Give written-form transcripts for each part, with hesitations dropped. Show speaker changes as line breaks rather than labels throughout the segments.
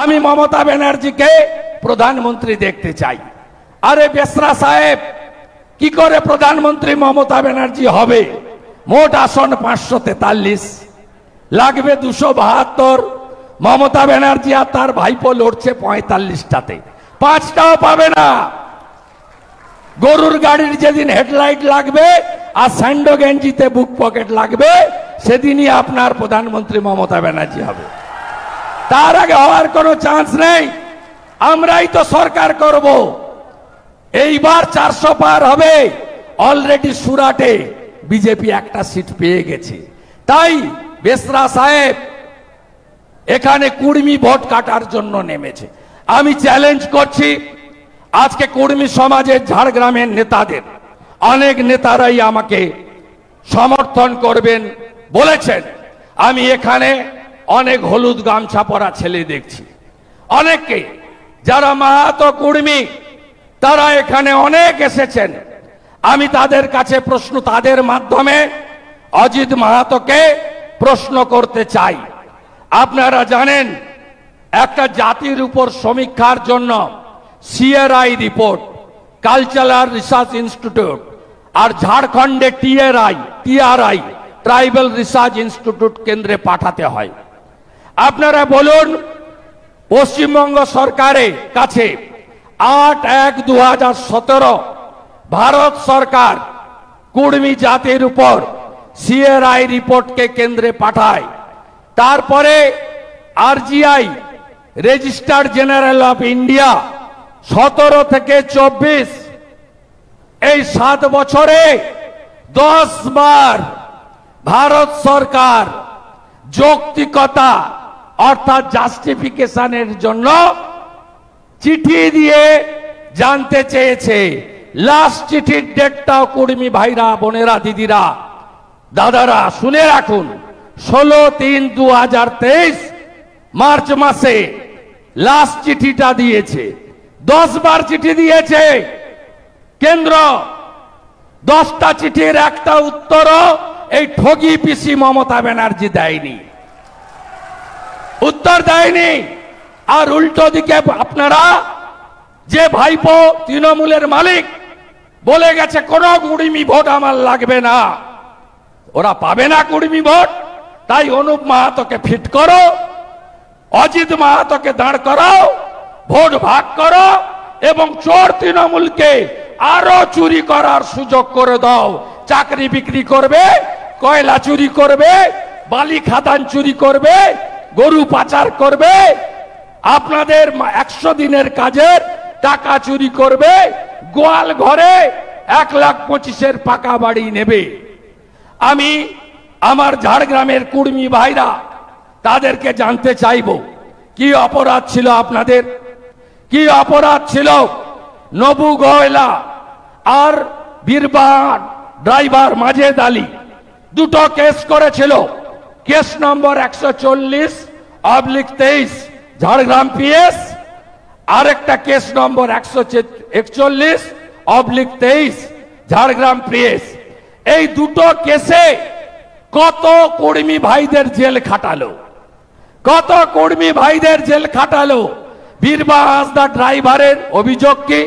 আমি মমতা ব্যানার্জিকে প্রধানমন্ত্রী দেখতে চাই। আরে বেসরা সাহেব, কি করে প্রধানমন্ত্রী মমতা ব্যানার্জি হবে? মোট আসন 543, লাগবে 272। মমতা ব্যানার্জি আর তার ভাইপো লড়ছে 45টাতে, 5টাও পাবে না। গরুর গাড়ির যেদিন হেডলাইট লাগবে আর স্যান্ডো গেঞ্জিতে বুক পকেট লাগবে, সেদিনই আপনার প্রধানমন্ত্রী মমতা ব্যানার্জি হবে। তার আগে হওয়ার কোনো চান্স নেই। আমরাই তো সরকার করব। এইবার 400 পার হবে। অলরেডি সুরাটে বিজেপি একটা সিট পেয়ে গেছে। তাই বেসরা সাহেব এখানে কুর্মী ভোট কাটার জন্য নেমেছে। আমি চ্যালেঞ্জ করছি আজকে কুর্মী সমাজের ঝাড়গ্রামের নেতাদের, অনেক নেতারাই আমাকে সমর্থন করবেন বলেছেন। আমি এখানে অনেক হলুদ গামছা পরা ছেলে দেখছি, অনেককে যারা মাহাতো কুর্মী, তারা এখানে অনেক এসেছেন। আমি তাদের কাছে প্রশ্ন, তাদের মাধ্যমে অজিত মাহাতোকে প্রশ্ন করতে চাই। আপনারা জানেন একটা জাতির উপর সমীক্ষার জন্য CRI report, cultural research institute, আর ঝাড়খণ্ডে টিআরআই ট্রাইবাল রিসার্চ ইনস্টিটিউট কেন্দ্রে পাঠাতে হয়। আপনারা বলুন, পশ্চিমবঙ্গ সরকারের কাছে 8/1/2017 ভারত সরকার কুর্মী জাতির উপর সিআরআই রিপোর্টকে কেন্দ্রে পাঠায়। তারপরে আরজিআই, রেজিস্ট্রার জেনারেল অফ ইন্ডিয়া, 17 থেকে 24 এই 7 বছরে 10 বার ভারত সরকার যৌক্তিকতা অর্থাৎ জাস্টিফিকেশনের জন্য চিঠি দিয়ে জানতে চেয়েছে। লাস্ট চিঠির ডেটটাও কুর্মী ভাইরা, বোনেরা, দিদিরা, দাদারা শুনে রাখুন, 16/3/2023 মার্চ মাসে লাস্ট চিঠিটা দিয়েছে। 10 বার চিঠি দিয়েছে কেন্দ্র। 10টা চিঠির একটা উত্তরও এই ঠগি পিসি মমতা ব্যানার্জি দেয়নি, উত্তর দেয়নি। আর উল্টো দিকে আপনারা, যে ভাইপো তৃণমূলের মালিক, বলে গেছে কোনো কুর্মী ভোট আমার লাগবে না, ওরা পাবে না কুর্মী ভোট। তাই অনুপ মাহাতোকে ফিট করো, অজিত মাহাতোকে দাঁড় করাও, ভোট ভাগ করো এবং চোর তৃণমূলকে আরো চুরি করার সুযোগ করে দাও। চাকরি বিক্রি করবে, কয়লা চুরি করবে, বালি খাদান চুরি করবে, গরু পাচার করবে, আপনাদের 100 দিনের কাজের টাকা চুরি করবে, গোয়াল ঘরে 1,25,000 পাকা বাড়ি নেবে। আমি আমার ঝাড়গ্রামের কুর্মী ভাইরা, তাদেরকে জানতে চাইব, কি অপরাধ ছিল আপনাদের? কি অপরাধ ছিল? নবু গোয়েলা আর বীরবাহার ড্রাইভার মাজেদ আলী দুটো কেস করেছিল। কেস নম্বর 140/23 ঝাড়গ্রাম পিএস, আরেকটা কেস নম্বর 141/23 ঝাড়গ্রাম পিএস। এই দুটো কেসে কত কুর্মী ভাইদের জেল খাটালো, কত কুর্মী ভাইদের জেল খাটালো। বীরবা হাঁসদা ড্রাইভারের অভিযোগ কি,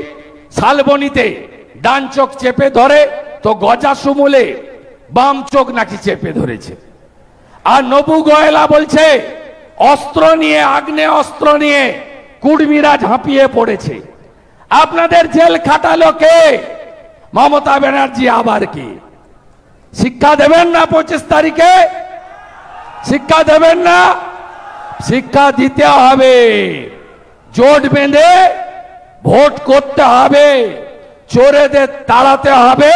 শালবনীতে ডান চোখ চেপে ধরে তো গজা সুমুলে বাম চোখ নাকি চেপে ধরেছে। আর নবু গোয়েলা বলছে অস্ত্র নিয়ে, আগ্নেয় অস্ত্র নিয়ে কুর্মীরা ঝাঁপিয়ে পড়েছে। আপনাদের জেল খাটালো কে? মমতা ব্যানার্জি। আবার কি শিক্ষা দেবেন না? 25 তারিখে শিক্ষা দেবেন না? শিক্ষা দিতে হবে, জোট বেঁধে ভোট করতে হবে, চোরেদের তাড়াতে হবে,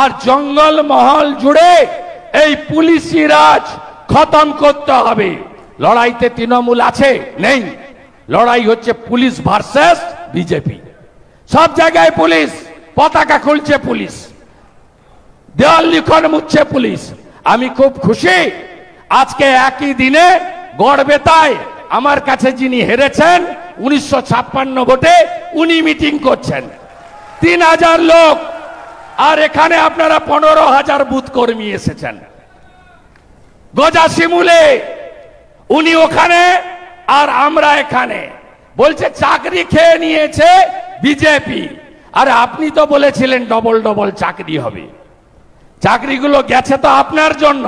আর জঙ্গল মহল জুড়ে এই পুলিশি রাজ খতম করতে হবে। লড়াইতে তৃণমূল আছে? নেই। লড়াই হচ্ছে পুলিশ ভার্সেস বিজেপি। সব জায়গায় পুলিশ, পতাকা খুলছে পুলিশ, দেওয়াল লিখন মুছছে পুলিশ। আমি খুব খুশি আজকে একই দিনে গড়বেতায় আমার কাছে যিনি হেরেছেন 1956 ভোটে, উনি মিটিং করছেন, 3000 লোক। আর এখানে আপনারা 15,000 বুথ কর্মী এসেছেন। গজা শিমুলে উনি ওখানে আর আমরা এখানে বলছে চাকরি খেয়ে নিয়েছে বিজেপি। আরে আপনি তো বলেছিলেন ডবল ডবল চাকরি হবে, চাকরিগুলো গেছে তো আপনার জন্য।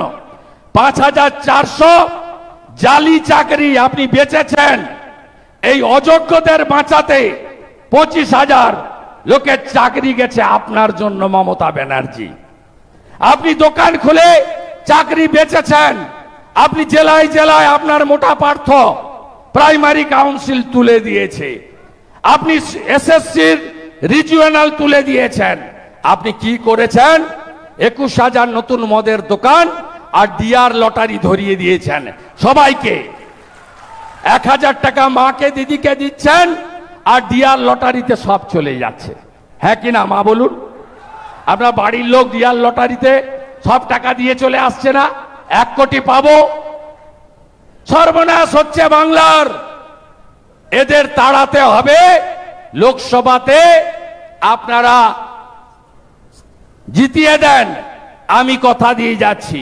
5,400 জালি চাকরি আপনি বেচেছেন এই অযোগ্যদের বাঁচাতে। 25,000 লোকের চাকরি গেছে আপনার জন্য মমতা ব্যানার্জি। আপনি দোকান খুলে চাকরি বেচেছেন। আপনি জেলায় জেলায় আপনার মোটা পার্থ প্রাইমারি কাউন্সিল তুলে দিয়েছে। আপনি এসএসসির রিজিওনাল তুলে দিয়েছেন। আপনি কি করেছেন? 21,000 নতুন মদের দোকান আর ডিআর লটারি ধরিয়ে দিয়েছেন সবাইকে। 1,000 টাকা মাকে দিদিকে দিচ্ছেন আর ডিআর লটারিতে সব চলে যাচ্ছে। হ্যাঁ কিনা মা বলুন? আপনার বাড়ির লোক ডিআর লটারিতে সব টাকা দিয়ে চলে আসছে না? 1 কোটি পাবো। সর্বনাশ হচ্ছে বাংলার। এদের তাড়াতে হবে। লোকসভাতে আপনারা জিতিয়ে দেন, আমি কথা দিয়ে যাচ্ছি।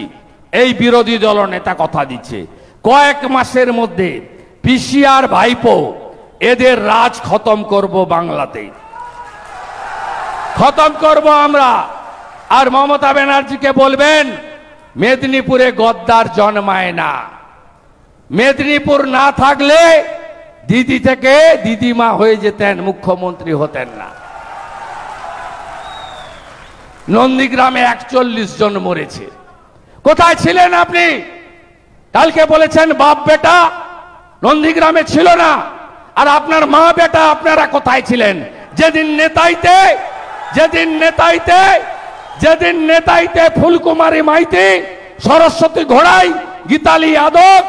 এই বিরোধী দলনেতা কথা দিচ্ছে কয়েক মাসের মধ্যে পিসিআর ভাইপো এদের রাজ খতম করব, বাংলাতে খতম করব আমরা। আর মমতা ব্যানার্জিকে বলবেন মেদিনীপুরে গদ্দার জন্মায় না। মেদিনীপুর না থাকলে দিদি থেকে দিদিমা হয়ে যেতেন, মুখ্যমন্ত্রী হতেন না। নন্দীগ্রামে 41 জন মরেছে। কোথায় ছিলেন আপনি? কালকে বলেছেন বাপ বেটা নন্দীগ্রামে ছিল না। আর আপনার মা বেটা আপনারা কোথায় ছিলেন যেদিন নেতাইতে ফুলকুমারী মাইতি, সরস্বতী ঘোড়াই, গীতালি যাদব,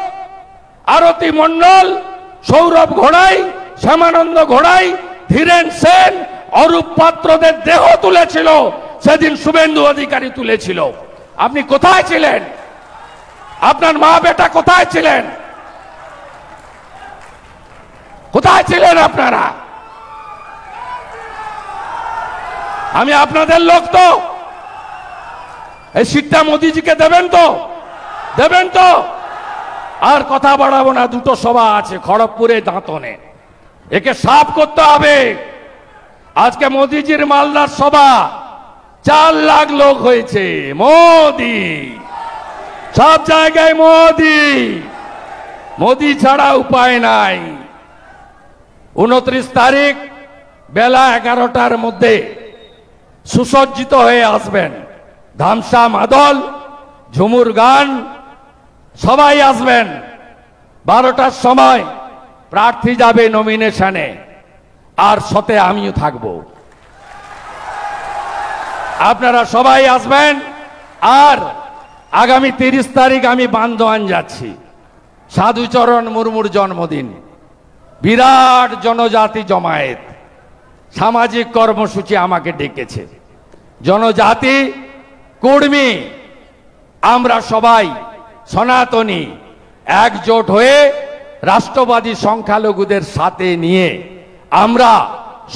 আরতি মন্ডল, সৌরভ ঘোড়াই, শ্যামানন্দ ঘোড়াই, ধীরেন সেন, অরূপ পাত্রদের দেহ তুলেছিল, সেদিন শুভেন্দু অধিকারী তুলেছিল। আপনি কোথায় ছিলেন? আপনার মা বেটা কোথায় ছিলেন? কোথায় ছিলেন আপনারা? আমি আপনাদের লোক তো। এই সিটটা মোদিজিকে দেবেন তো? দেবেন তো? আর কথা বাড়াবো না। 2টো সভা আছে খড়গপুরে, দাঁতনে। একে সাফ করতে হবে। আজকে মোদিজির মালদার সভা 4 লাখ লোক হয়েছে। মোদি, সব জায়গায় মোদি, মোদি ছাড়া উপায় নাই। 29 তারিখ বেলা 11টার মধ্যে সুসজ্জিত হয়ে আসবেন। ধামসা মাদল, ঝুমুর গান, সবাই আসবেন। 12টার সময় প্রার্থী যাবে নমিনেশনে, আর সাথে আমিও থাকব। আপনারা সবাই আসবেন। আর আগামী 30 তারিখ আমি বান্দোয়ান যাচ্ছি। সাধুচরণ মুর্মুর জন্মদিন। বিরাট জনজাতি জমায়েত, সামাজিক কর্মসূচি আমাকে ডেকেছে। জনজাতি কর্মী আমরা সবাই সনাতনী একজোট হয়ে রাষ্ট্রবাদী সংখ্যালঘুদের সাথে নিয়ে আমরা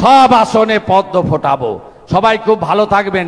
সব আসনে পদ্ম ফোটাবো। সবাই খুব ভালো থাকবেন।